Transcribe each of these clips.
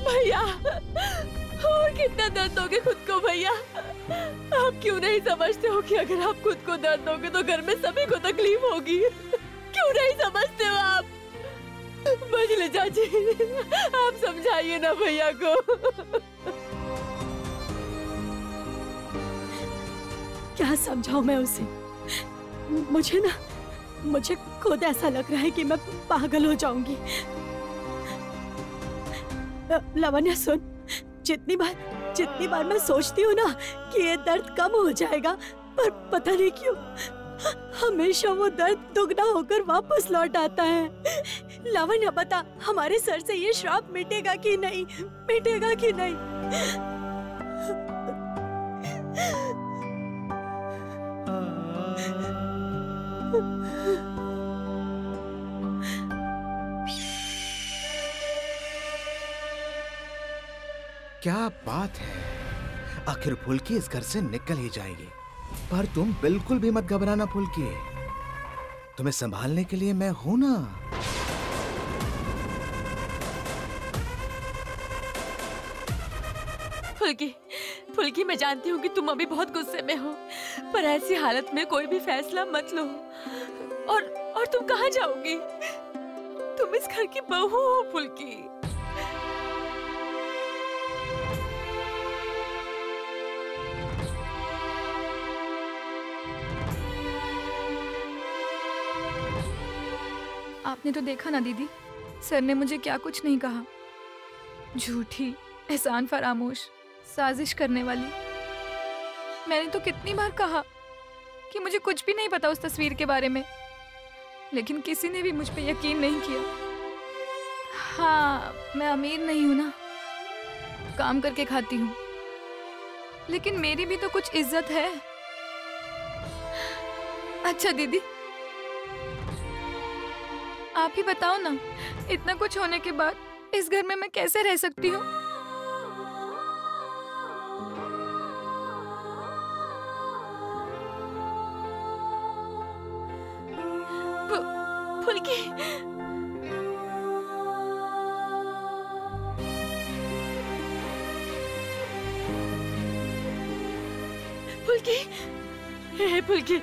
भैया, और कितना दर्द दोगे खुद को भैया? आप क्यों नहीं समझते हो कि अगर आप खुद को दर्द दोगे तो घर में सभी को तकलीफ होगी? क्यों नहीं समझते हो आप? बजले चाची, आप समझाइए ना भैया को। क्या समझाऊं मैं उसे? मुझे खुद ऐसा लग रहा है कि मैं पागल हो जाऊंगी। लावण्या सुन, जितनी बार मैं सोचती हूँ ना कि ये दर्द कम हो जाएगा, पर पता नहीं क्यों हमेशा वो दर्द दुगना होकर वापस लौट आता है। लावण्या बता, हमारे सर से ये श्राप मिटेगा कि नहीं? मिटेगा कि नहीं? क्या बात है, आखिर फुल्की इस घर से निकल ही जाएगी। पर तुम बिल्कुल भी मत घबराना फुल्की, तुम्हें संभालने के लिए मैं हूं ना। फुल्की, मैं जानती हूँ कि तुम अभी बहुत गुस्से में हो, पर ऐसी हालत में कोई भी फैसला मत लो। और तुम कहाँ जाओगी? तुम इस घर की बहू हो फुल्की। आपने तो देखा ना दीदी, सर ने मुझे क्या कुछ नहीं कहा। झूठी, एहसान फरामोश, साजिश करने वाली। मैंने तो कितनी बार कहा कि मुझे कुछ भी नहीं पता उस तस्वीर के बारे में, लेकिन किसी ने भी मुझ पे यकीन नहीं किया। हाँ, मैं अमीर नहीं हूं ना, काम करके खाती हूँ, लेकिन मेरी भी तो कुछ इज्जत है। अच्छा दीदी, आप ही बताओ ना, इतना कुछ होने के बाद इस घर में मैं कैसे रह सकती हूँ? फुल्की, फुल्की, हे फुल्की,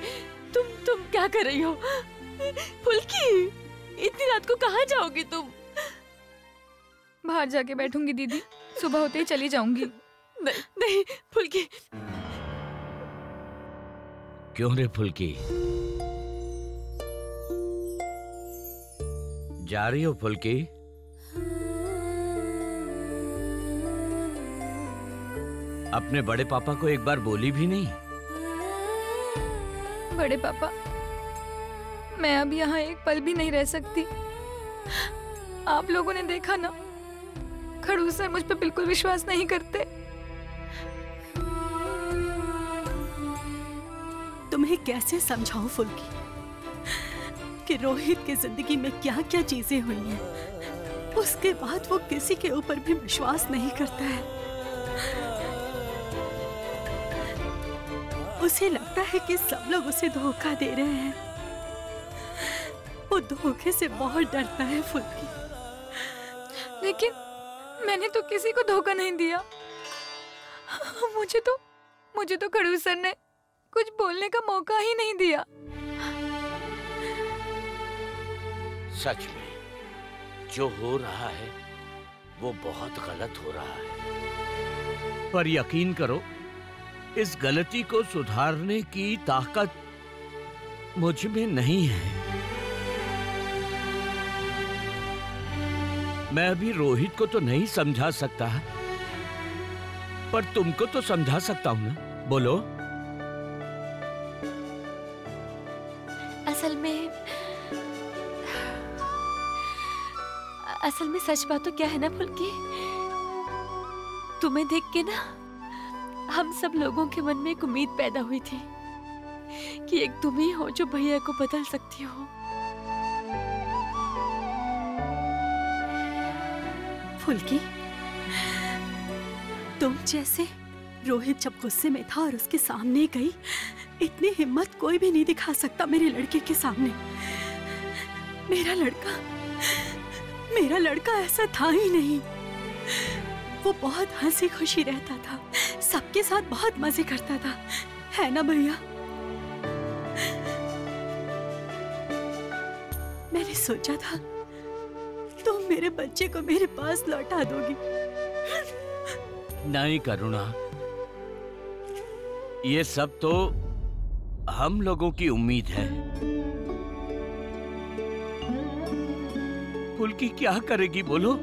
तुम क्या कर रही हो? फुल्की, इतनी रात को कहाँ जाओगी तुम? बाहर जाके बैठूंगी दीदी, सुबह होते ही चली जाऊंगी। नहीं नहीं फुल्की। क्यों रे फुल्की, जा रही हो फुल्की? अपने बड़े पापा को एक बार बोली भी नहीं? बड़े पापा, मैं अब यहाँ एक पल भी नहीं रह सकती। आप लोगों ने देखा ना, खड़ूस सर मुझ पे बिल्कुल विश्वास नहीं करते। तुम्हें कैसे समझाऊं फुल्की कि रोहित की जिंदगी में क्या क्या चीजें हुई हैं, उसके बाद वो किसी के ऊपर भी विश्वास नहीं करता है। उसे लगता है कि सब लोग उसे धोखा दे रहे हैं। वो धोखे से बहुत डरता है फुल्की। लेकिन मैंने तो किसी को धोखा नहीं दिया। मुझे तो खड़ूस सर ने कुछ बोलने का मौका ही नहीं दिया। सच में जो हो रहा है वो बहुत गलत हो रहा है, पर यकीन करो, इस गलती को सुधारने की ताकत मुझ में नहीं है। मैं अभी रोहित को तो नहीं समझा सकता, पर तुमको तो समझा सकता हूं ना। बोलो। असल में सच बात तो क्या है ना फुल्की, तुम्हें देख के ना हम सब लोगों के मन में एक उम्मीद पैदा हुई थी कि एक तुम ही हो जो भैया को बदल सकती हो। फुल्की, तुम जैसे रोहित जब गुस्से में था और उसके सामने गई, इतनी हिम्मत कोई भी नहीं दिखा सकता मेरे लड़के के सामने। मेरा लड़का ऐसा था ही नहीं। वो बहुत हंसी खुशी रहता था, सबके साथ बहुत मजे करता था, है ना भैया? मैंने सोचा था तुम मेरे बच्चे को मेरे पास लौटा दोगी। नहीं करुणा, ये सब तो हम लोगों की उम्मीद है। फुल्की क्या करेगी बोलो?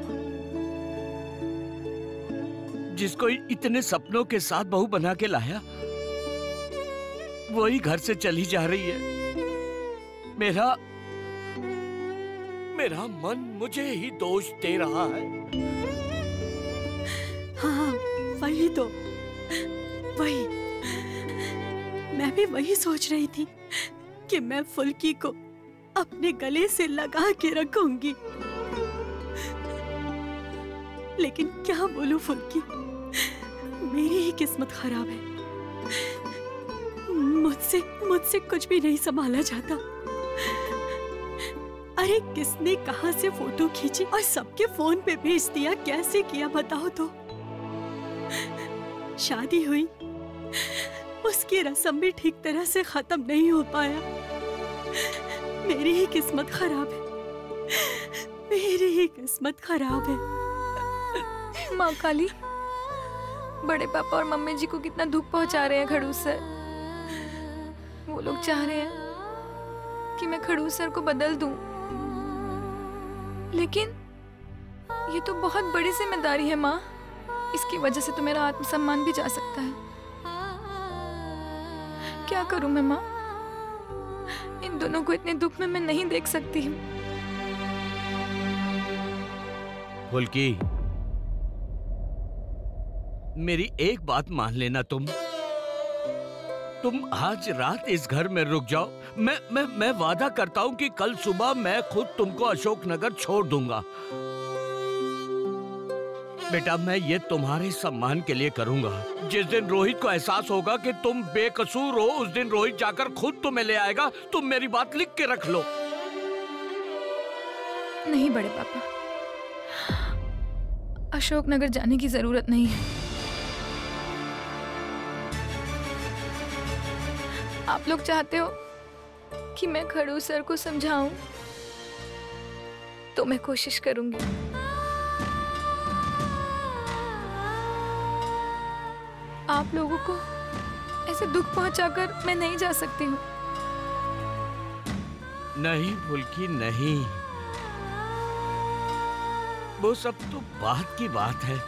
जिसको इतने सपनों के साथ बहू बना के लाया, वही घर से चली जा रही है। मेरा मन मुझे ही दोष दे रहा है। हाँ, वही तो, वही। मैं भी वही सोच रही थी कि मैं फुल्की को अपने गले से लगा के रखूंगी, लेकिन क्या बोलूं फुल्की, मेरी ही किस्मत खराब है। मुझसे कुछ भी नहीं संभाला जाता। अरे किसने कहां से फोटो खींची और सबके फोन पे भेज दिया, कैसे किया बताओ तो? शादी हुई, उसकी रस्म भी ठीक तरह से खत्म नहीं हो पाया। मेरी ही किस्मत खराब है, मेरी ही किस्मत खराब है। माँ काली, बड़े पापा और मम्मी जी को कितना दुख पहुंचा रहे हैं खड़ूस सर। वो लोग चाह रहे हैं कि मैं खड़ूस सर को बदल दूं, लेकिन ये तो बहुत बड़ी जिम्मेदारी है माँ। इसकी वजह से तो मेरा आत्मसम्मान भी जा सकता है। क्या करूं मैं माँ? इन दोनों को इतने दुख में मैं नहीं देख सकती हूँ। फुल्की, मेरी एक बात मान लेना, तुम आज रात इस घर में रुक जाओ। मैं वादा करता हूँ कि कल सुबह मैं खुद तुमको अशोकनगर छोड़ दूंगा। बेटा, मैं ये तुम्हारे सम्मान के लिए करूंगा। जिस दिन रोहित को एहसास होगा कि तुम बेकसूर हो, उस दिन रोहित जाकर खुद तुम्हें ले आएगा। तुम मेरी बात लिख के रख लो। नहीं बड़े पापा, अशोकनगर जाने की जरूरत नहीं है। आप लोग चाहते हो कि मैं खड़ूस सर को समझाऊं, तो मैं कोशिश करूंगी। आप लोगों को ऐसे दुख पहुंचाकर मैं नहीं जा सकती हूँ। नहीं फुल्की, नहीं। वो सब तो बात की बात है।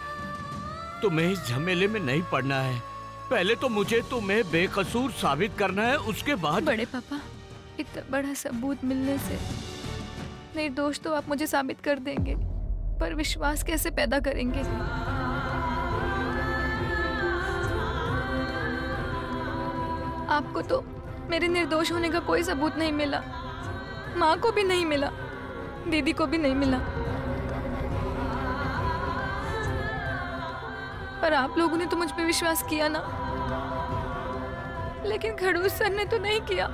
तुम्हें इस झमेले में नहीं पड़ना है। पहले तो मुझे तुम्हें बेकसूर साबित करना है, उसके बाद। बड़े पापा, इतना बड़ा सबूत मिलने से निर्दोष तो आप मुझे साबित कर देंगे, पर विश्वास कैसे पैदा करेंगे? आपको तो मेरे निर्दोष होने का कोई सबूत नहीं मिला, माँ को भी नहीं मिला, दीदी को भी नहीं मिला, पर आप लोगों ने तो मुझ पे विश्वास किया ना। लेकिन खड़ूस सर ने तो नहीं किया।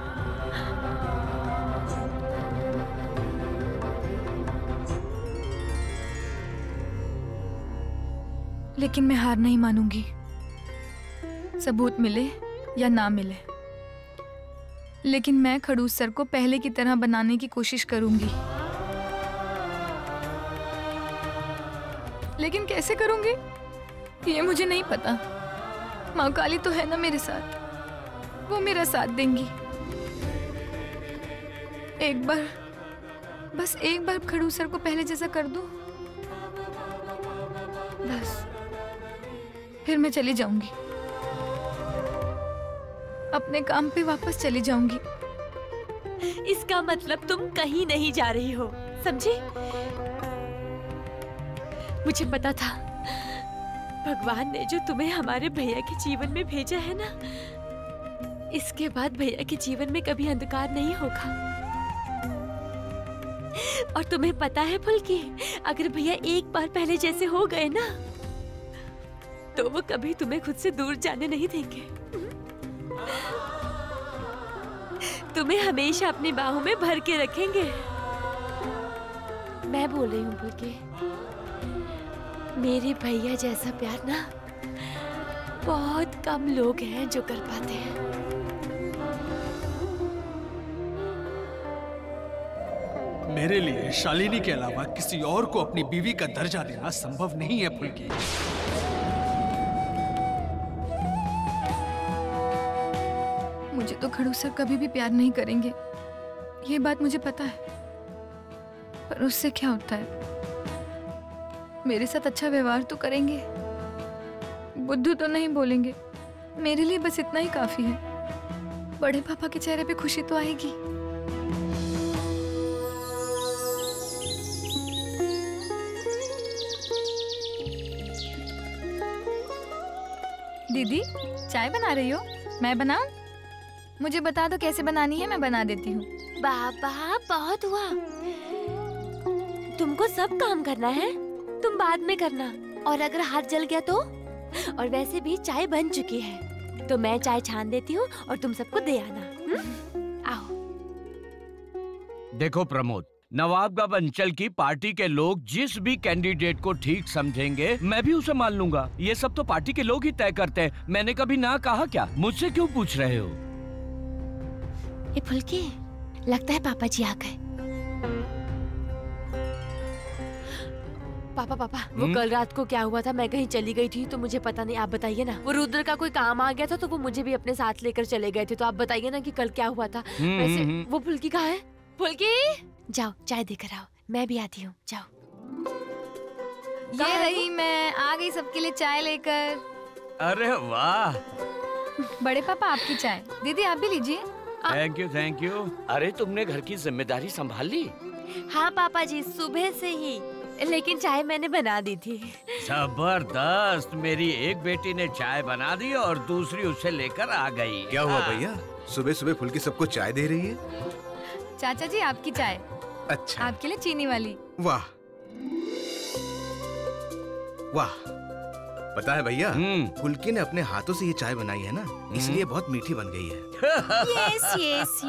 लेकिन मैं हार नहीं मानूंगी, सबूत मिले या ना मिले, लेकिन मैं खड़ूस सर को पहले की तरह बनाने की कोशिश करूंगी। लेकिन कैसे करूंगी ये मुझे नहीं पता। माँ काली तो है ना मेरे साथ, वो मेरा साथ देंगी। एक बार, बस एक बार खड़ूस सर को पहले जैसा कर दूं, बस फिर मैं चली जाऊंगी, अपने काम पे वापस चली जाऊंगी। इसका मतलब तुम कहीं नहीं जा रही हो, समझी? मुझे पता था भगवान ने जो तुम्हें हमारे भैया के जीवन में भेजा है ना, इसके बाद भैया के जीवन में कभी अंधकार नहीं होगा। और तुम्हें पता है फुल्की, अगर भैया एक बार पहले जैसे हो गए ना, तो वो कभी तुम्हें खुद से दूर जाने नहीं देंगे। तुम्हें हमेशा अपनी बाहों में भर के रखेंगे। मैं बोल रही हूँ फुल्की, मेरे भैया जैसा प्यार ना बहुत कम लोग हैं जो कर पाते हैं। मेरे लिए शालिनी के अलावा किसी और को अपनी बीवी का दर्जा देना संभव नहीं है फुल्की। मुझे तो खड़ू सर कभी भी प्यार नहीं करेंगे, ये बात मुझे पता है। पर उससे क्या होता है, मेरे साथ अच्छा व्यवहार तो करेंगे, बुद्धू तो नहीं बोलेंगे। मेरे लिए बस इतना ही काफी है। बड़े पापा के चेहरे पे खुशी तो आएगी। दीदी चाय बना रही हो? मैं बनाऊं? मुझे बता दो कैसे बनानी है, मैं बना देती हूँ। बाबा बहुत हुआ, तुमको सब काम करना है, तुम बाद में करना। और अगर हाथ जल गया तो? और वैसे भी चाय बन चुकी है तो मैं चाय छान देती हूँ और तुम सबको दे आना। आओ। देखो प्रमोद, नवाबगढ़ अंचल की पार्टी के लोग जिस भी कैंडिडेट को ठीक समझेंगे मैं भी उसे मान लूंगा। ये सब तो पार्टी के लोग ही तय करते हैं। मैंने कभी ना कहा क्या? मुझसे क्यों पूछ रहे हो? ये फुल्की, लगता है पापा जी आ गए। पापा वो कल रात को क्या हुआ था? मैं कहीं चली गई थी तो मुझे पता नहीं, आप बताइए ना। वो रुद्र का कोई काम आ गया था तो वो मुझे भी अपने साथ लेकर चले गए थे, तो आप बताइए ना कि कल क्या हुआ था। वैसे वो फुल्की कहाँ है? फुल्की जाओ चाय देकर आओ, मैं भी आती हूँ, जाओ। ये रही मैं आ गई सबके लिए चाय लेकर। अरे वाह! बड़े पापा आपकी चाय, दीदी आप भी लीजिए। Thank you thank you. अरे तुमने घर की जिम्मेदारी संभाल ली? हाँ पापा जी, सुबह से ही, लेकिन चाय मैंने बना दी थी। जबरदस्त! मेरी एक बेटी ने चाय बना दी और दूसरी उसे लेकर आ गई। क्या हुआ भैया, सुबह सुबह फुल्की सबको चाय दे रही है? चाचा जी आपकी चाय। अच्छा, आपके लिए चीनी वाली। वाह वाह। पता है भैया, फुल्की ने अपने हाथों से ये चाय बनाई है ना, इसलिए बहुत मीठी बन गई है। Yes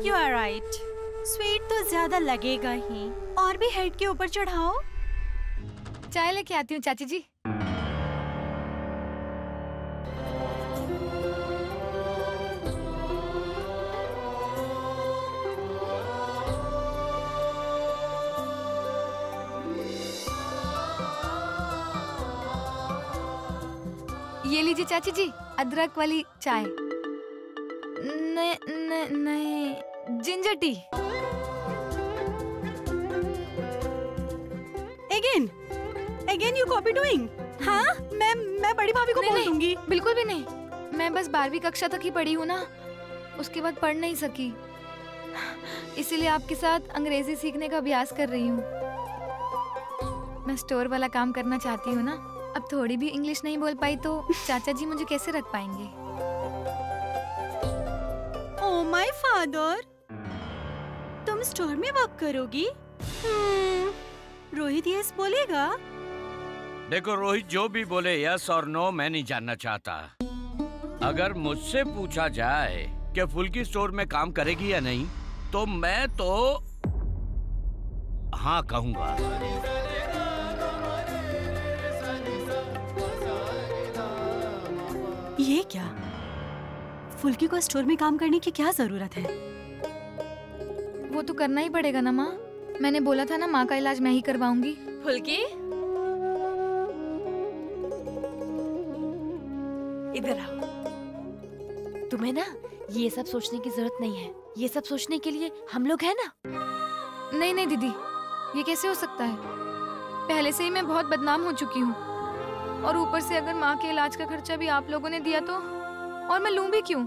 you are right. Sweet तो ज्यादा लगेगा ही, और भी हेड के ऊपर चढ़ाओ। चाय लेके आती हूँ चाची जी। ये लीजिए चाची जी, अदरक वाली चाय। नहीं, ginger tea. Again you copy doing? हाँ, मैं बड़ी भाभी को बोल दूंगी। बिल्कुल भी नहीं, मैं बस 12वीं कक्षा तक ही पढ़ी हूँ ना, उसके बाद पढ़ नहीं सकी, इसीलिए आपके साथ अंग्रेजी सीखने का अभ्यास कर रही हूँ। मैं स्टोर वाला काम करना चाहती हूँ ना, अब थोड़ी भी इंग्लिश नहीं बोल पाई तो चाचा जी मुझे कैसे रख पाएंगे? ओह माय फादर, तुम स्टोर में वर्क करोगी? रोहित यस बोलेगा? देखो रोहित जो भी बोले यस और नो मैं नहीं जानना चाहता। अगर मुझसे पूछा जाए कि फुल्की स्टोर में काम करेगी या नहीं, तो मैं तो हाँ कहूँगा। ये क्या? फुल्की को स्टोर में काम करने की क्या जरूरत है? वो तो करना ही पड़ेगा ना माँ, मैंने बोला था ना माँ का इलाज मैं ही करवाऊंगी। फुल्की इधर आओ। तुम्हें ना ये सब सोचने की जरूरत नहीं है, ये सब सोचने के लिए हम लोग हैं ना। नहीं दीदी, ये कैसे हो सकता है? पहले से ही मैं बहुत बदनाम हो चुकी हूँ, और ऊपर से अगर माँ के इलाज का खर्चा भी आप लोगों ने दिया तो, और मैं लूं भी क्यों?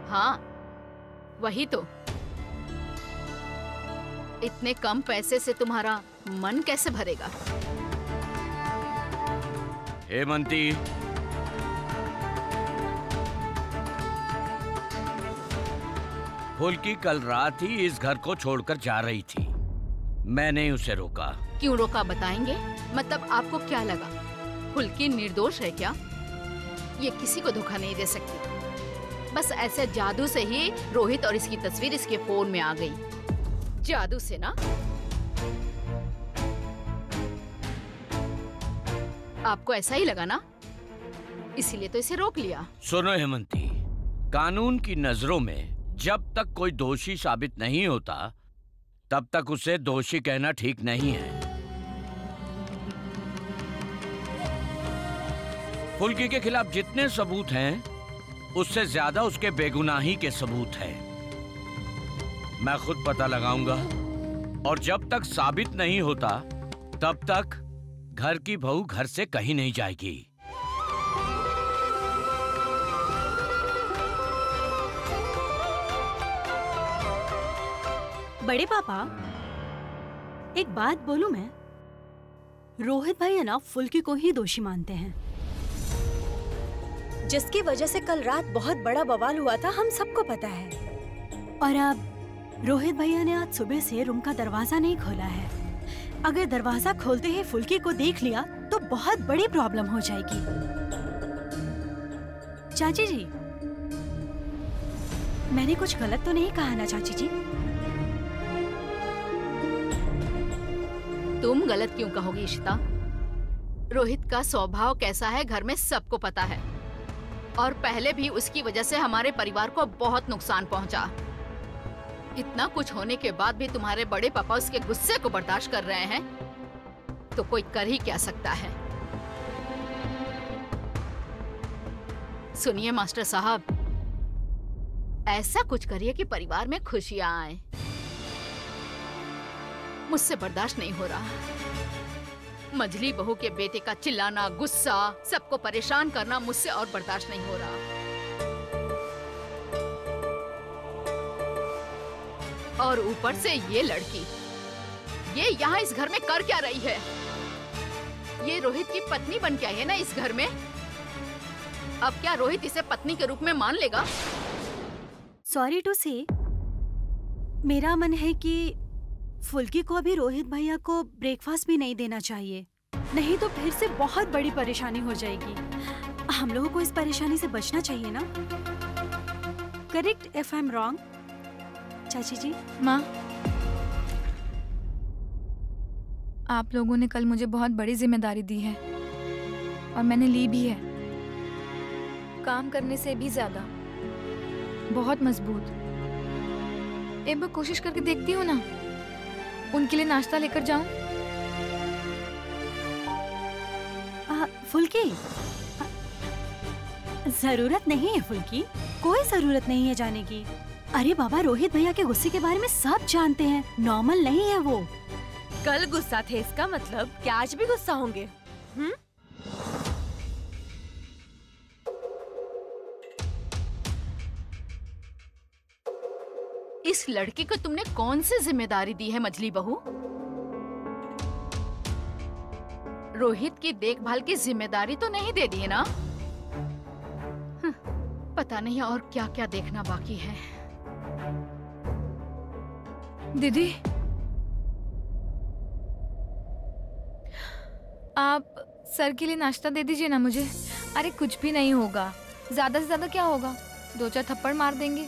हाँ वही तो, इतने कम पैसे से तुम्हारा मन कैसे भरेगा? हेमंती, फुल्की कल रात ही इस घर को छोड़कर जा रही थी, मैंने उसे रोका। क्यों रोका बताएंगे? मतलब आपको क्या लगा फुल्की निर्दोष है क्या? ये किसी को धोखा नहीं दे सकती। बस ऐसे जादू से ही रोहित और इसकी तस्वीर इसके फोन में आ गई। जादू से ना। आपको ऐसा ही लगा ना, इसीलिए तो इसे रोक लिया। सुनो हेमंती, कानून की नजरों में जब तक कोई दोषी साबित नहीं होता तब तक उसे दोषी कहना ठीक नहीं है। फुल्की के खिलाफ जितने सबूत हैं उससे ज्यादा उसके बेगुनाही के सबूत हैं। मैं खुद पता लगाऊंगा और जब तक साबित नहीं होता तब तक घर की बहू घर से कहीं नहीं जाएगी। बड़े पापा, एक बात बोलूं मैं? रोहित भाई है ना फुल्की को ही दोषी मानते हैं, जिसकी वजह से कल रात बहुत बड़ा बवाल हुआ था, हम सबको पता है। और अब रोहित भैया ने आज सुबह से रूम का दरवाजा नहीं खोला है। अगर दरवाजा खोलते ही फुल्की को देख लिया तो बहुत बड़ी प्रॉब्लम हो जाएगी। चाची जी, मैंने कुछ गलत तो नहीं कहा ना चाची जी? तुम गलत क्यों कहोगी इशिता? रोहित का स्वभाव कैसा है घर में सबको पता है, और पहले भी उसकी वजह से हमारे परिवार को बहुत नुकसान पहुंचा। इतना कुछ होने के बाद भी तुम्हारे बड़े पापा उसके गुस्से को बर्दाश्त कर रहे हैं, तो कोई कर ही क्या सकता है। सुनिए मास्टर साहब, ऐसा कुछ करिए कि परिवार में खुशियां आए। मुझसे बर्दाश्त नहीं हो रहा। मझली बहू के बेटे का चिल्लाना, गुस्सा, सबको परेशान करना मुझसे और बर्दाश्त नहीं हो रहा। और ऊपर से ये लड़की, ये यहाँ इस घर में कर क्या रही है? ये रोहित की पत्नी बन के आई है ना इस घर में। अब क्या रोहित इसे पत्नी के रूप में मान लेगा? सॉरी टू से, मेरा मन है कि फुल्की को अभी रोहित भैया को ब्रेकफास्ट भी नहीं देना चाहिए, नहीं तो फिर से बहुत बड़ी परेशानी हो जाएगी। हम लोगों को इस परेशानी से बचना चाहिए ना? Correct if I am wrong, चाची जी? माँ, आप लोगों ने कल मुझे बहुत बड़ी जिम्मेदारी दी है और मैंने ली भी है, काम करने से भी ज्यादा, बहुत मजबूत। एक बार कोशिश करके देखती हूँ ना, उनके लिए नाश्ता लेकर जाऊं? फुल्की, जरूरत नहीं है फुल्की, कोई जरूरत नहीं है जाने की। अरे बाबा, रोहित भैया के गुस्से के बारे में सब जानते हैं, नॉर्मल नहीं है वो। कल गुस्सा थे, इसका मतलब क्या आज भी गुस्सा होंगे? इस लड़की को तुमने कौन सी जिम्मेदारी दी है मझली बहू? रोहित की देखभाल की जिम्मेदारी तो नहीं दे दी है ना? पता नहीं और क्या क्या देखना बाकी है। दीदी, आप सर के लिए नाश्ता दे दीजिए ना मुझे। अरे कुछ भी नहीं होगा, ज्यादा से ज्यादा क्या होगा, 2-4 थप्पड़ मार देंगे,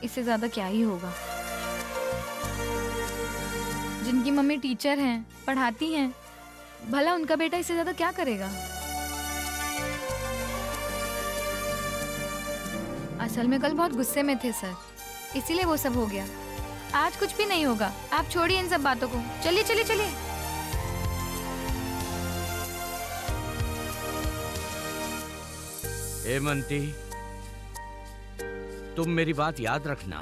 इससे ज्यादा क्या ही होगा। जिनकी मम्मी टीचर हैं, पढ़ाती हैं, भला उनका बेटा इससे ज्यादा क्या करेगा? असल में कल बहुत गुस्से में थे सर, इसीलिए वो सब हो गया। आज कुछ भी नहीं होगा, आप छोड़िए इन सब बातों को। चलिए चलिए चलिए। हेमंती, तुम मेरी बात याद रखना,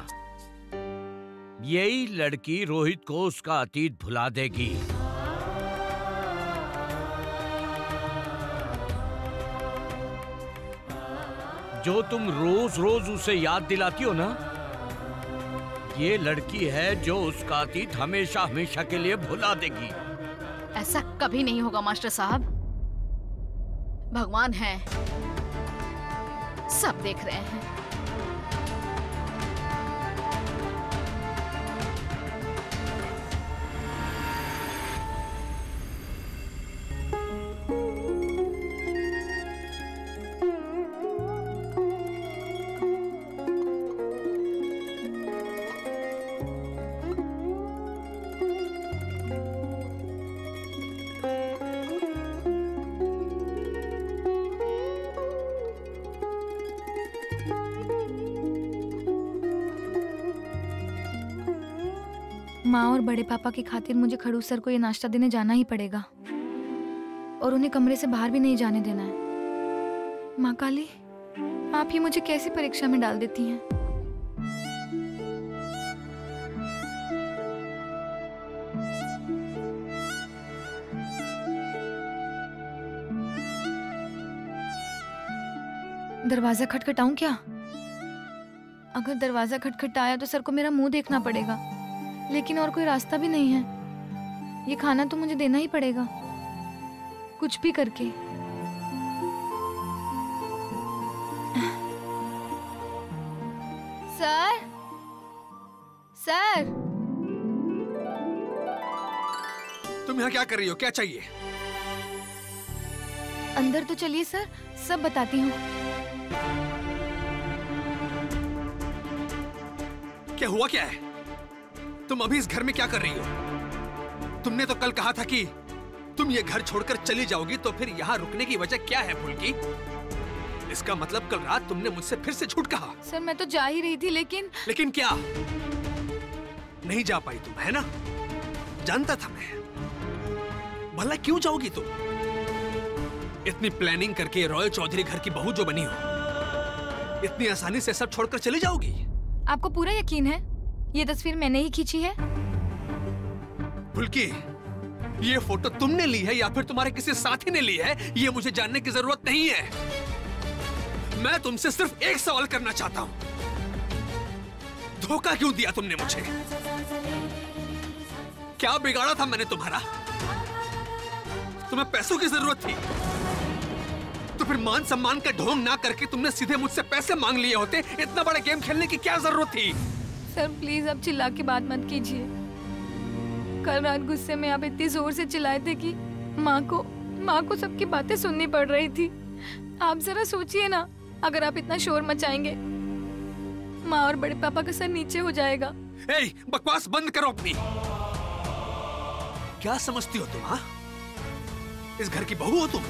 यही लड़की रोहित को उसका अतीत भुला देगी। जो तुम रोज रोज उसे याद दिलाती हो ना, ये लड़की है जो उसका अतीत हमेशा हमेशा के लिए भुला देगी। ऐसा कभी नहीं होगा मास्टर साहब, भगवान है, सब देख रहे हैं। माँ और बड़े पापा की खातिर मुझे खड़ूस सर को ये नाश्ता देने जाना ही पड़ेगा और उन्हें कमरे से बाहर भी नहीं जाने देना है। माँ काली, आप ही मुझे कैसी परीक्षा में डाल देती हैं? दरवाजा खटखटाऊं क्या? अगर दरवाजा खटखटाया तो सर को मेरा मुंह देखना पड़ेगा, लेकिन और कोई रास्ता भी नहीं है। ये खाना तो मुझे देना ही पड़ेगा, कुछ भी करके। सर, सर, तुम यहाँ क्या कर रही हो? क्या चाहिए? अंदर तो चलिए सर, सब बताती हूँ। क्या हुआ क्या है? तुम अभी इस घर में क्या कर रही हो? तुमने तो कल कहा था कि तुम ये घर छोड़कर चली जाओगी, तो फिर यहाँ रुकने की वजह क्या है फुल्की? इसका मतलब कल रात तुमने मुझसे फिर से झूठ कहा। सर मैं तो जा ही रही थी, लेकिन क्या? नहीं जा पाई तुम, है ना? जानता था मैं। भला क्यों जाओगी तुम? इतनी प्लानिंग करके रॉय चौधरी घर की बहू जो बनी हो, इतनी आसानी से सब छोड़कर चली जाओगी? आपको पूरा यकीन है ये तस्वीर मैंने ही खींची है? फुल्की, ये फोटो तुमने ली है या फिर तुम्हारे किसी साथी ने ली है, ये मुझे जानने की जरूरत नहीं है। मैं तुमसे सिर्फ एक सवाल करना चाहता हूं। धोखा क्यों दिया तुमने मुझे? क्या बिगाड़ा था मैंने तुम्हारा? तुम्हें पैसों की जरूरत थी, तो फिर मान सम्मान का ढोंग ना करके तुमने सीधे मुझसे पैसे मांग लिए होते। इतना बड़ा गेम खेलने की क्या जरूरत थी? सर प्लीज अब चिल्ला के बात मत कीजिए। कल रात गुस्से में आप इतनी जोर से चिल्लाए थे कि माँ को सबकी बातें सुननी पड़ रही थी। आप जरा सोचिए ना, अगर आप इतना शोर मचाएंगे माँ और बड़े पापा का सर नीचे हो जाएगा। ए, बकवास बंद करो अपनी। क्या समझती हो तुम? हाँ, इस घर की बहू हो तुम।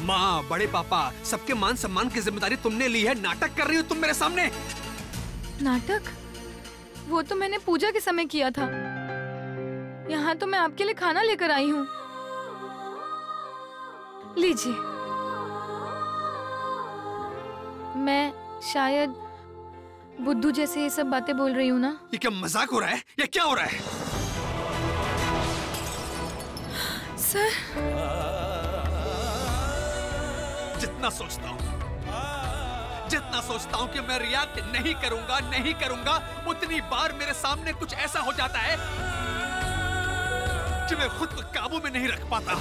माँ, बड़े पापा, सबके मान सम्मान की जिम्मेदारी तुमने ली है। नाटक कर रही हो तुम मेरे सामने। नाटक? वो तो मैंने पूजा के समय किया था। यहाँ तो मैं आपके लिए खाना लेकर आई हूँ, लीजिए। मैं शायद बुद्धू जैसे ये सब बातें बोल रही हूँ ना? ये क्या मजाक हो रहा है? ये क्या हो रहा है? सर, जितना सोचता हूँ कि मैं रिएक्ट नहीं करूंगा, उतनी बार मेरे सामने कुछ ऐसा हो जाता है कि मैं खुद को काबू में नहीं रख पाता।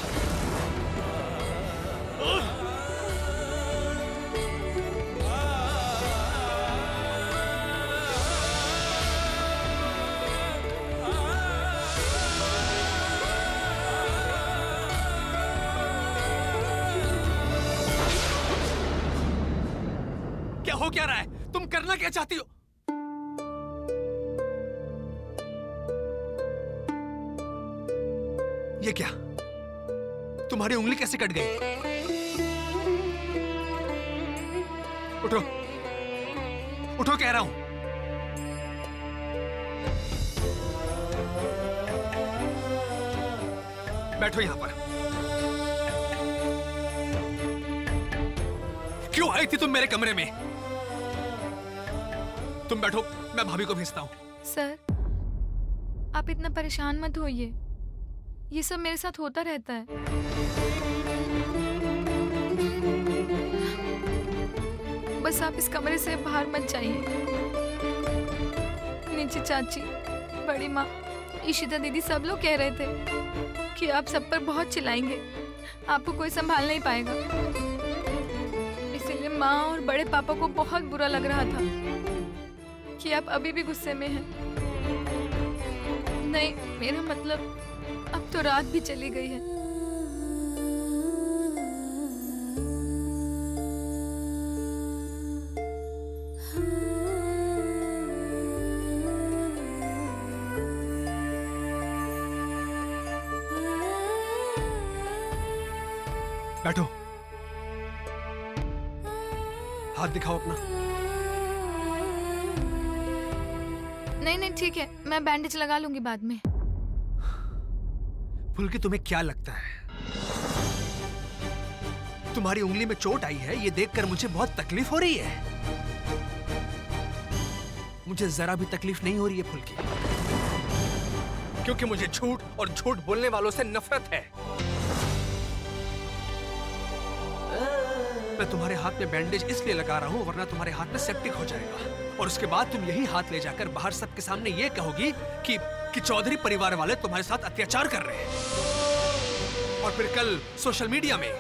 क्या रहा है? तुम करना क्या चाहती हो? ये क्या? तुम्हारी उंगली कैसे कट गई? उठो, उठो कह रहा हूं। बैठो यहां पर। क्यों आई थी तुम मेरे कमरे में? तुम बैठो, मैं भाभी को भेजता हूँ। सर, आप इतना परेशान मत होइए, ये सब मेरे साथ होता रहता है। बस आप इस कमरे से बाहर मत जाइए। नीचे चाची, बड़ी माँ, इशिता दीदी सब लोग कह रहे थे कि आप सब पर बहुत चिल्लाएंगे, आपको कोई संभाल नहीं पाएगा। इसीलिए माँ और बड़े पापा को बहुत बुरा लग रहा था कि आप अभी भी गुस्से में हैं। नहीं, मेरा मतलब अब तो रात भी चली गई है। बैठो, हाथ दिखाओ अपना। नहीं नहीं ठीक है, मैं बैंडेज लगा लूंगी बाद में। फुल्की, तुम्हें क्या लगता है तुम्हारी उंगली में चोट आई है ये देखकर मुझे बहुत तकलीफ हो रही है? मुझे जरा भी तकलीफ नहीं हो रही है फुल्की, क्योंकि मुझे झूठ और झूठ बोलने वालों से नफरत है। मैं तुम्हारे हाथ में बैंडेज इसलिए लगा रहा हूं वरना तुम्हारे हाथ में सेप्टिक हो जाएगा, और उसके बाद तुम यही हाथ ले जाकर बाहर सबके सामने ये कहोगी कि चौधरी परिवार वाले तुम्हारे साथ अत्याचार कर रहे हैं, और फिर कल सोशल मीडिया में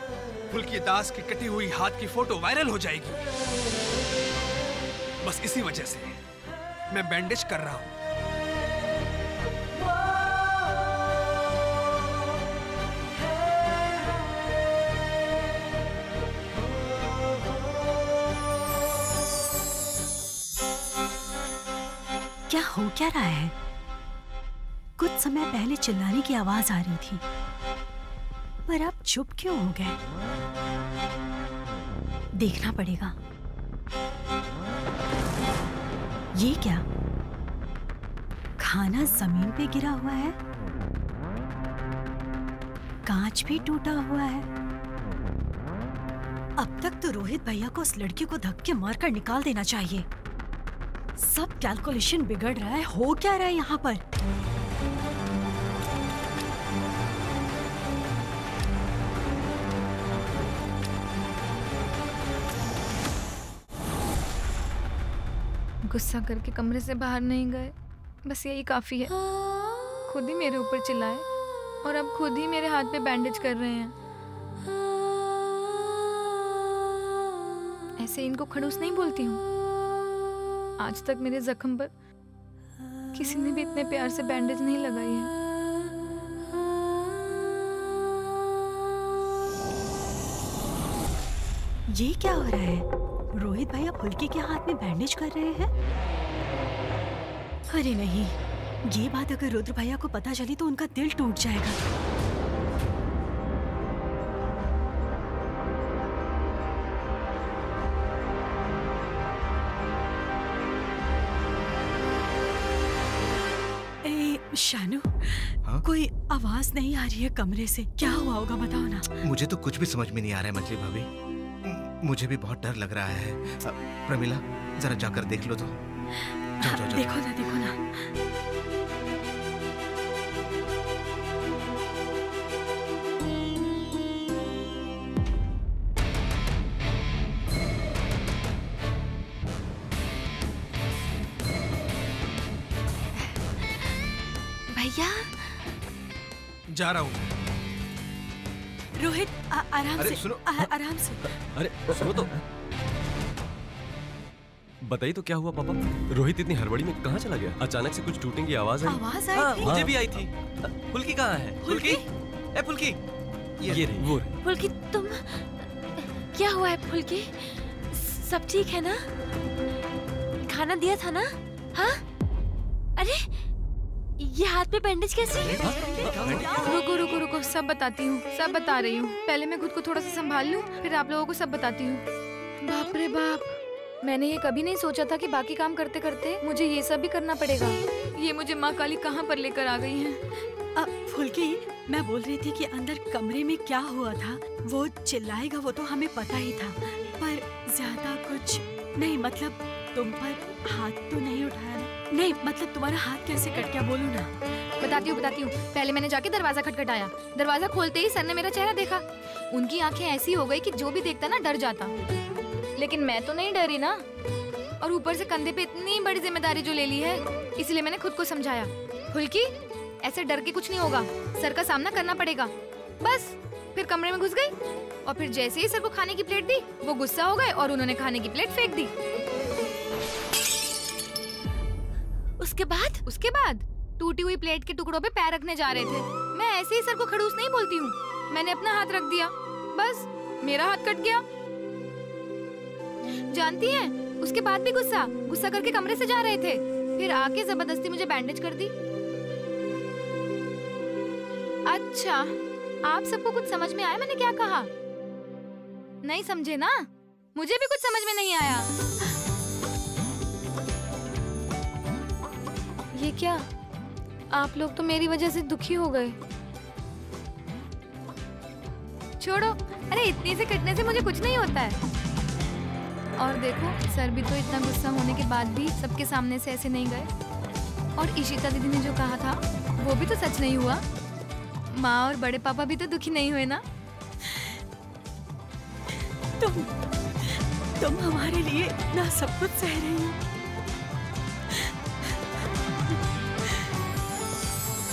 फुल्की दास की कटी हुई हाथ की फोटो वायरल हो जाएगी। बस इसी वजह से मैं बैंडेज कर रहा हूं। क्या हो क्या रहा है? कुछ समय पहले चिल्लाने की आवाज आ रही थी, पर आप चुप क्यों हो गए? देखना पड़ेगा। ये क्या? खाना जमीन पे गिरा हुआ है, कांच भी टूटा हुआ है। अब तक तो रोहित भैया को उस लड़की को धक्के मारकर निकाल देना चाहिए। सब कैलकुलेशन बिगड़ रहा है। हो क्या रहा है यहाँ पर? गुस्सा करके कमरे से बाहर नहीं गए, बस यही काफी है। खुद ही मेरे ऊपर चिल्लाए और अब खुद ही मेरे हाथ पे बैंडेज कर रहे हैं। ऐसे इनको खड़ूस नहीं बोलती हूँ। आज तक मेरे जख्म पर किसी ने भी इतने प्यार से बैंडेज नहीं लगाई है। ये क्या हो रहा है? रोहित भैया फुल्की के हाथ में बैंडेज कर रहे हैं? अरे नहीं, ये बात अगर रुद्र भैया को पता चली तो उनका दिल टूट जाएगा। शानू, हाँ? कोई आवाज नहीं आ रही है कमरे से। क्या हुआ होगा बताओ ना। मुझे तो कुछ भी समझ में नहीं आ रहा है मछली भाभी। मुझे भी बहुत डर लग रहा है। प्रमिला, जरा जाकर देख लो तो। जाओ, जाओ, जाओ। देखो ना, देखो ना। भैया, जा रहा हूँ। रोहित आराम अरे से, सुनो। आराम से। अरे सुनो तो, बताइए तो क्या हुआ पापा? रोहित इतनी हड़बड़ी में कहाँ चला गया? अचानक से कुछ टूटने की आवाज आई। आवाज आई हाँ, थी? मुझे भी आई थी। फुल्की कहाँ है? फुल्की, ए फुल्की, ये रही, वो रही। फुल्की, तुम क्या हुआ है? फुल्की, सब ठीक है ना? खाना दिया था ना? हाँ? अरे ये हाथ पे बैंडेज कैसे? रुको रुको रुको, सब बताती हूँ, सब बता रही हूँ। पहले मैं खुद को थोड़ा सा संभाल लूँ, फिर आप लोगों को सब बताती हूँ। बाप रे बाप, मैंने ये कभी नहीं सोचा था कि बाकी काम करते करते मुझे ये सब भी करना पड़ेगा। ये मुझे माँ काली कहाँ पर लेकर आ गई है। फुल्की, मैं बोल रही थी कि अंदर कमरे में क्या हुआ था वो चिल्लाएगा, वो तो हमें पता ही था, पर ज्यादा कुछ नहीं। मतलब तुम पर हाथ तो नहीं उठाया ना? नहीं, मतलब तुम्हारा हाथ कैसे कट गया, बोलो ना। बताती हूँ। पहले मैंने जाके दरवाजा खटखटाया। दरवाजा खोलते ही सर ने मेरा चेहरा देखा। उनकी आंखें ऐसी हो गई कि जो भी देखता ना डर जाता, लेकिन मैं तो नहीं डरी ना। और ऊपर से कंधे पे इतनी बड़ी जिम्मेदारी जो ले ली है, इसलिए मैंने खुद को समझाया, फुल्की ऐसे डर के कुछ नहीं होगा, सर का सामना करना पड़ेगा। बस फिर कमरे में घुस गई और फिर जैसे ही सर को खाने की प्लेट दी, वो गुस्सा हो गए और उन्होंने खाने की प्लेट फेंक दी। उसके बाद टूटी हुई प्लेट के टुकड़ों पे पैर रखने जा रहे थे। मैं ऐसे ही सर को खड़ूस नहीं बोलती हूँ। मैंने अपना हाथ रख दिया, बस मेरा हाथ कट गया। जानती हैं, उसके बाद भी गुस्सा करके कमरे से जा रहे थे, फिर आके जबरदस्ती मुझे बैंडेज कर दी। अच्छा, आप सबको कुछ समझ में आया मैंने क्या कहा? नहीं समझे ना? मुझे भी कुछ समझ में नहीं आया। ये क्या? आप लोग तो मेरी वजह से दुखी हो गए। छोड़ो, अरे इतनी से कटने से मुझे कुछ नहीं होता है। और देखो, सर भी तो इतना गुस्सा होने के बाद भी सबके सामने से ऐसे नहीं गए। और इशिता दीदी ने जो कहा था वो भी तो सच नहीं हुआ। माँ और बड़े पापा भी तो दुखी नहीं हुए ना। तुम हमारे लिए इतना सब कुछ सह रही हो।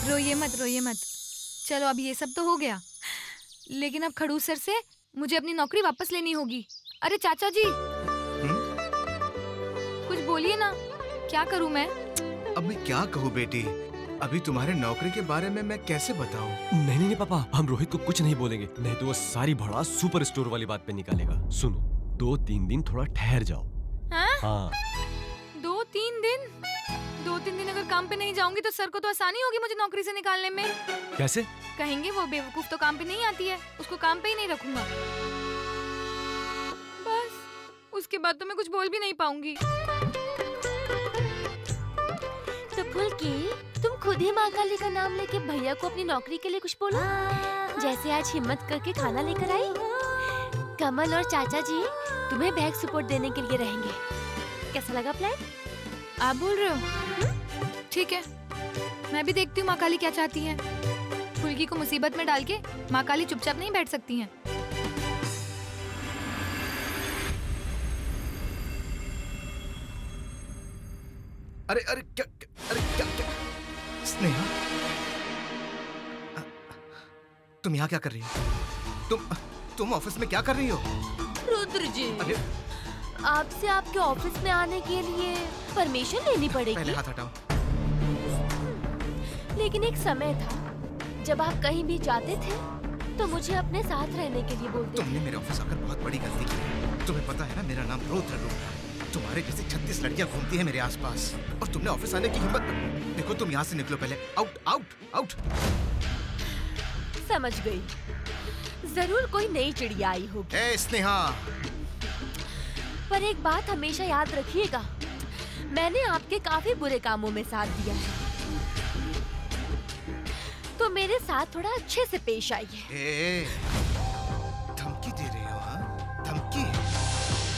रोइए मत, रोइए मत। चलो अब ये सब तो हो गया, लेकिन अब खड़ूस सर से मुझे अपनी नौकरी वापस लेनी होगी। अरे चाचा जी, कुछ बोलिए ना, क्या करूं मैं? अब मैं क्या कहूँ बेटी, अभी तुम्हारे नौकरी के बारे में मैं कैसे बताऊं? नहीं नहीं पापा, हम रोहित को कुछ नहीं बोलेंगे, नहीं तो वो सारी भड़ास सुपर स्टोर वाली बात पे निकालेगा। सुनो, 2-3 दिन थोड़ा ठहर जाओ। हाँ। 2-3 दिन? 2-3 दिन अगर काम पे नहीं जाऊंगी तो सर को तो आसानी होगी मुझे नौकरी से निकालने में। कैसे? कहेंगे वो बेवकूफ तो काम पे नहीं आती है, उसको काम पे ही नहीं रखूंगा। बस उसके बाद तो मैं कुछ बोल भी नहीं पाऊंगी। तो फुल्की, तुम खुद ही माँ काली का नाम लेके भैया को अपनी नौकरी के लिए कुछ बोलो। जैसे आज हिम्मत करके खाना लेकर आई। कमल और चाचा जी तुम्हें बैग सपोर्ट देने के लिए रहेंगे। कैसा लगा प्लान? आप बोल रहे हो? ठीक है, मैं भी देखती हूँ माँ काली क्या चाहती है। फुल्की को मुसीबत में डाल के माँ काली चुपचाप नहीं बैठ सकती हैं। अरे अरे क्या, अरे क्या क्या? स्नेहा, तुम यहाँ क्या कर रही हो? तुम ऑफिस में क्या कर रही हो? रुद्र जी, अरे आपसे आपके ऑफिस में आने के लिए परमिशन लेनी पड़ेगी। पहले हाथ हटाओ। लेकिन एक समय था जब आप कहीं भी जाते थे तो मुझे अपने साथ रहने के लिए बोलते। तुमने मेरे ऑफिस आकर बहुत बड़ी गलती की। तुम्हें पता है ना, मेरा नाम रुद्र है। तुम्हारे जैसे 36 लड़कियां घूमती हैं मेरे आसपास, और तुमने ऑफिस आने की हिम्मत। देखो, तुम यहाँ से निकलो पहले। Out out out. समझ गई, जरूर कोई नई चिड़िया आई होगी। ए स्नेहा, पर एक बात हमेशा याद रखिएगा, मैंने आपके काफी बुरे कामों में साथ दिया है, तो मेरे साथ थोड़ा अच्छे से पेश आइए। धमकी दे रही हो? हाँ, धमकी?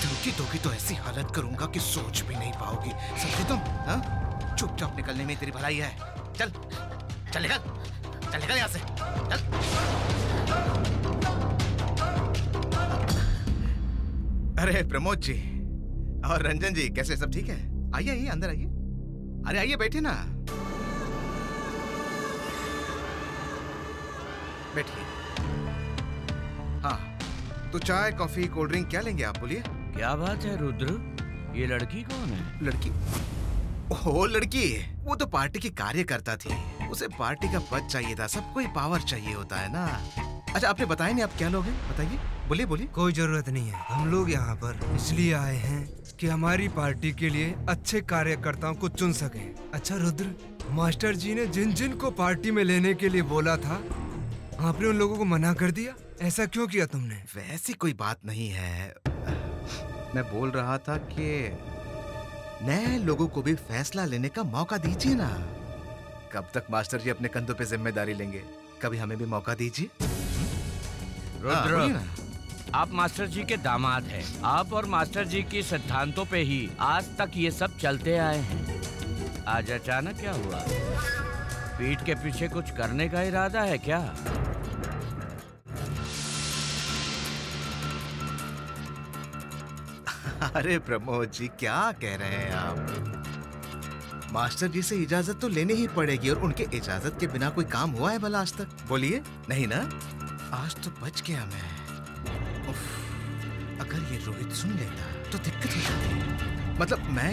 धमकी दोगी तो ऐसी हालत करूंगा कि सोच भी नहीं पाओगी। समझी तुम? हाँ? चुपचाप निकलने में तेरी भलाई है। चल चल निकल, चल निकल यहाँ से, चल। अरे प्रमोद जी और रंजन जी, कैसे? सब ठीक है? आइए आइए, अंदर आइए। अरे आइए, बैठे ना, बैठिए। हाँ, तो चाय, कॉफी, कोल्ड ड्रिंक क्या लेंगे आप? बोलिए। क्या बात है रुद्र, ये लड़की कौन है? लड़की? ओह लड़की, वो तो पार्टी की कार्यकर्ता थी। उसे पार्टी का पद चाहिए था, सबको ही पावर चाहिए होता है ना। अच्छा, आपने बताया नहीं आप क्या लोग हैं? बताइए, बोलिए बोलिए। कोई जरूरत नहीं है, हम लोग यहाँ पर इसलिए आए हैं कि हमारी पार्टी के लिए अच्छे कार्यकर्ताओं को चुन सकें। अच्छा रुद्र, मास्टर जी ने जिन जिन को पार्टी में लेने के लिए बोला था, आपने उन लोगों को मना कर दिया। ऐसा क्यों किया तुमने? वैसी कोई बात नहीं है, मैं बोल रहा था कि नए लोगों को भी फैसला लेने का मौका दीजिए ना। कब तक मास्टर जी अपने कंधों पे जिम्मेदारी लेंगे? कभी हमें भी मौका दीजिए। रुद्र, आप मास्टर जी के दामाद हैं। आप और मास्टर जी की सिद्धांतों पे ही आज तक ये सब चलते आए हैं। आज अचानक क्या हुआ? पीठ के पीछे कुछ करने का इरादा है क्या? अरे प्रमोद जी, क्या कह रहे हैं आप? मास्टर जी से इजाजत तो लेनी ही पड़ेगी, और उनके इजाजत के बिना कोई काम हुआ है भला आज तक? बोलिए। नहीं ना? आज तो बच गया मैं। उफ, अगर ये रोहित सुन लेता तो दिक्कत हो जाती। मतलब मैं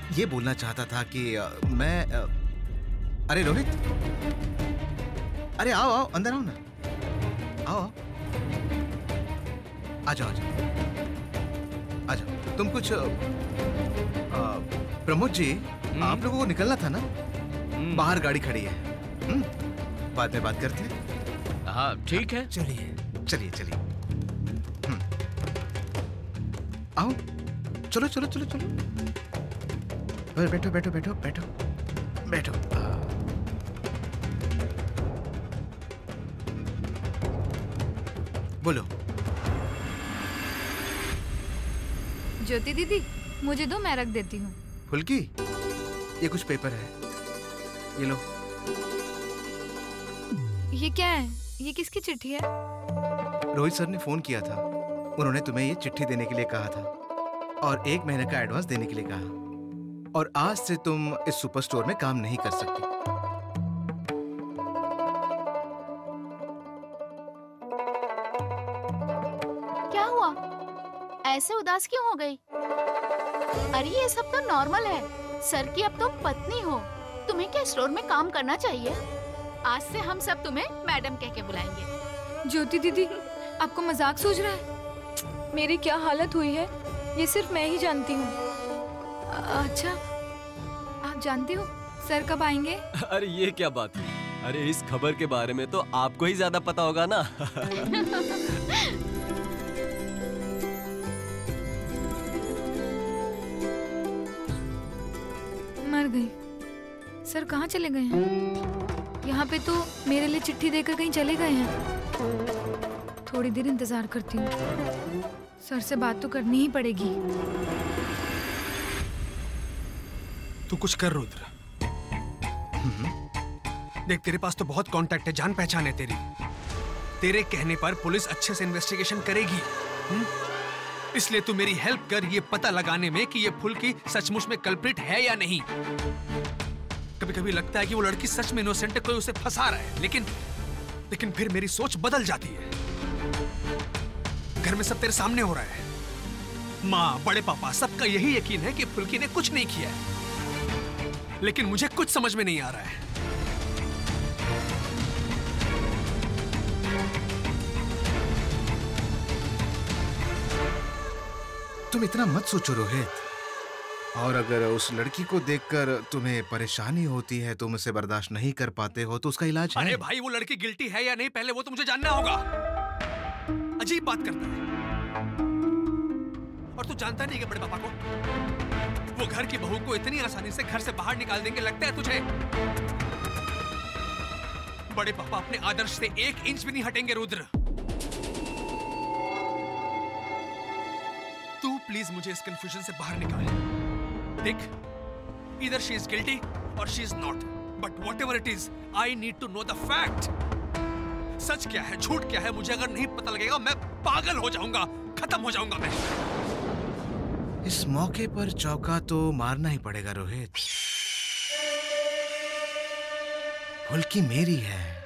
ये बोलना चाहता था कि मैं अरे रोहित, अरे आओ आओ, अंदर आओ ना, आओ, आ जाओ आ जाओ आ जाओ। तुम कुछ प्रमोद जी, आप लोगों को निकलना था ना? बाहर गाड़ी खड़ी है, बाद में बात करते हैं। हाँ ठीक है, चलिए चलिए चलिए। आओ, चलो चलो चलो चलो, बैठो बैठो बैठो बैठो। बैठो। बोलो। ज्योति दीदी, मुझे दो, मैं रख देती हूँ। फुल्की, ये कुछ पेपर है, ये लो। ये क्या है? ये किसकी चिट्ठी है? रोहित सर ने फोन किया था। उन्होंने तुम्हें ये चिट्ठी देने के लिए कहा था और 1 महीने का एडवांस देने के लिए कहा। और आज से तुम इस सुपर स्टोर में काम नहीं कर सकती। क्या हुआ? ऐसे उदास क्यों हो गई? अरे ये सब तो नॉर्मल है। सर की अब तुम पत्नी हो, तुम्हें क्या स्टोर में काम करना चाहिए? आज से हम सब तुम्हें मैडम कह के बुलाएंगे। ज्योति दीदी, आपको मजाक सूझ रहा है? मेरी क्या हालत हुई है ये सिर्फ मैं ही जानती हूँ। अच्छा, आप जानती हो सर कब आएंगे? अरे ये क्या बात है? अरे इस खबर के बारे में तो आपको ही ज्यादा पता होगा ना। मर गई। सर कहाँ चले गए हैं? यहाँ पे तो मेरे लिए चिट्ठी देकर कहीं चले गए हैं। थोड़ी देर इंतजार करती हूँ। सर से बात तो करनी ही पड़ेगी। तू कुछ कर रुद्र। देख, तेरे पास तो बहुत कांटेक्ट है, जान पहचान है तेरी। तेरे कहने पर पुलिस अच्छे से इन्वेस्टिगेशन करेगी। इसलिए तू मेरी हेल्प कर ये पता लगाने में कि ये फुल्की सचमुच में कल्प्रिट है या नहीं। कभी कभी लगता है कि वो लड़की सच में इनोसेंट है, कोई उसे फंसा रहा है, लेकिन फिर मेरी सोच बदल जाती है। घर में सब तेरे सामने हो रहा है। माँ, बड़े पापा, सबका यही यकीन है कि फुल्की ने कुछ नहीं किया है, लेकिन मुझे कुछ समझ में नहीं आ रहा है। तुम इतना मत सोचो रोहित। और अगर उस लड़की को देखकर तुम्हें परेशानी होती है, तुम उसे बर्दाश्त नहीं कर पाते हो, तो उसका इलाज है। अरे भाई, वो लड़की गिल्टी है या नहीं, पहले वो तो मुझे जानना होगा। अजीब बात करता है। और तू जानता नहीं है बड़े पापा को? वो घर की बहू को इतनी आसानी से घर से बाहर निकाल देंगे, लगता है तुझे? बड़े पापा अपने आदर्श से 1 इंच भी नहीं हटेंगे रुद्र। तू प्लीज मुझे इस कंफ्यूजन से बाहर निकाल। देख, either she is guilty or she is not, but whatever it is, I need to know the fact. सच क्या है, झूठ क्या है, मुझे अगर नहीं पता लगेगा मैं पागल हो जाऊंगा, खत्म हो जाऊंगा मैं। इस मौके पर चौका तो मारना ही पड़ेगा रोहित। फुल्की मेरी है,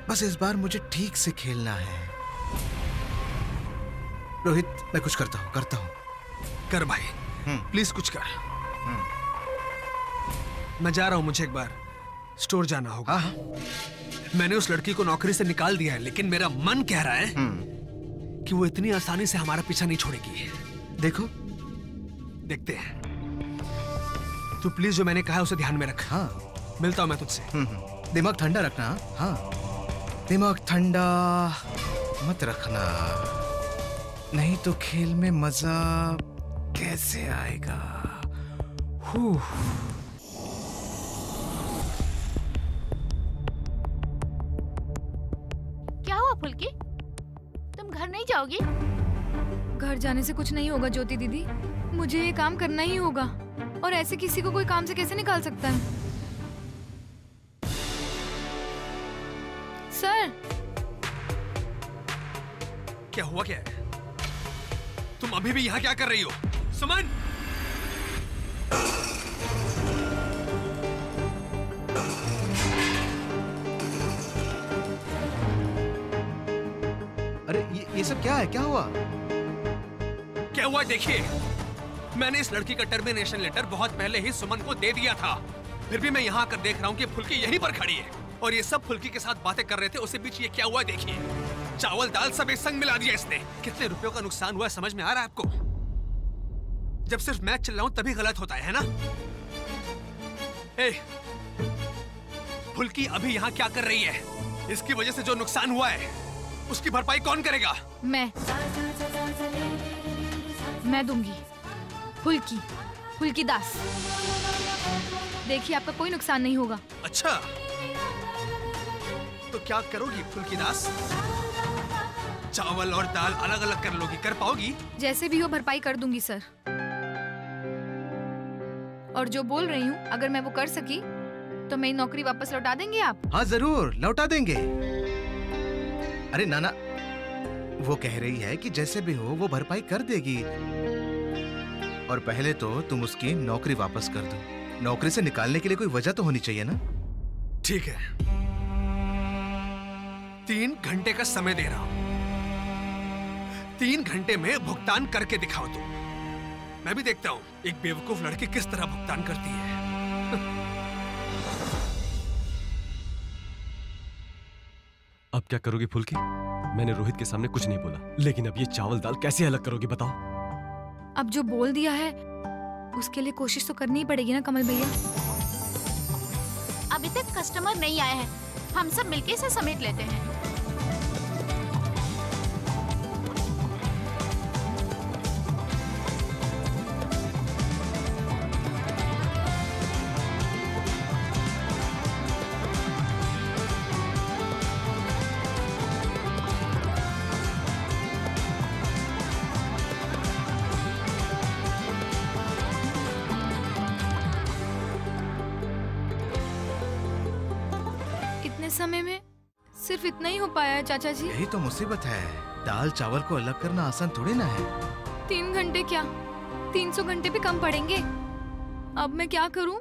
बस इस बार मुझे ठीक से खेलना है। रोहित, मैं कुछ करता हूँ। कर भाई, प्लीज कुछ कर। मैं जा रहा हूं, मुझे एक बार स्टोर जाना होगा। मैंने उस लड़की को नौकरी से निकाल दिया है, लेकिन मेरा मन कह रहा है कि वो इतनी आसानी से हमारा पीछा नहीं छोड़ेगी। देखते हैं। तू प्लीज जो मैंने कहा उसे ध्यान में रख। हाँ, मिलता हूं मैं तुझसे। दिमाग ठंडा रखना। हाँ, दिमाग ठंडा मत रखना, नहीं तो खेल में मजा कैसे आएगा। क्या हुआ फुल्की? तुम घर नहीं जाओगी? घर जाने से कुछ नहीं होगा ज्योति दीदी, मुझे ये काम करना ही होगा। और ऐसे किसी को कोई काम से कैसे निकाल सकता है? सर, क्या हुआ? क्या है? तुम अभी भी यहाँ क्या कर रही हो? सुमन! अरे ये सब क्या है? क्या हुआ? क्या हुआ देखिए, मैंने इस लड़की का टर्मिनेशन लेटर बहुत पहले ही सुमन को दे दिया था। फिर भी मैं यहाँ आकर देख रहा हूँ कि फुल्की यहीं पर खड़ी है और ये सब फुल्की के साथ बातें कर रहे थे। उसी बीच ये क्या हुआ देखिए, चावल दाल सब एक संग मिला दिया इसने। कितने रुपयों का नुकसान हुआ समझ में आ रहा है आपको? जब सिर्फ मैं चिल्लाऊं तभी गलत होता है ना? ए, फुल्की अभी यहाँ क्या कर रही है? इसकी वजह से जो नुकसान हुआ है उसकी भरपाई कौन करेगा? मैं दूंगी। फुल्की फुल्की दास, देखिए आपका कोई नुकसान नहीं होगा। अच्छा, तो क्या करोगी फुल्की दास? चावल और दाल अलग अलग कर लोगी, कर पाओगी? जैसे भी हो भरपाई कर दूंगी सर। और जो बोल रही हूँ, अगर मैं वो कर सकी तो मेरी नौकरी वापस लौटा देंगे आप? हाँ जरूर लौटा देंगे। अरे नाना, वो कह रही है कि जैसे भी हो वो भरपाई कर देगी। और पहले तो तुम उसकी नौकरी वापस कर दो। नौकरी से निकालने के लिए कोई वजह तो होनी चाहिए ना। ठीक है, 3 घंटे का समय दे रहा हूं। 3 घंटे में भुगतान करके दिखाओ तुम। मैं भी देखता हूं एक बेवकूफ लड़की किस तरह भुगतान करती है। अब क्या करोगी फुल्की? मैंने रोहित के सामने कुछ नहीं बोला, लेकिन अब ये चावल दाल कैसे अलग करोगी बताओ? अब जो बोल दिया है उसके लिए कोशिश तो करनी ही पड़ेगी ना कमल भैया। अभी तक कस्टमर नहीं आए हैं, हम सब मिलके इसे समेट लेते हैं। समय में सिर्फ इतना ही हो पाया है चाचा जी। यही तो मुसीबत है, दाल चावल को अलग करना आसान थोड़ी ना है। 3 घंटे क्या, 300 घंटे भी कम पड़ेंगे। अब मैं क्या करूं?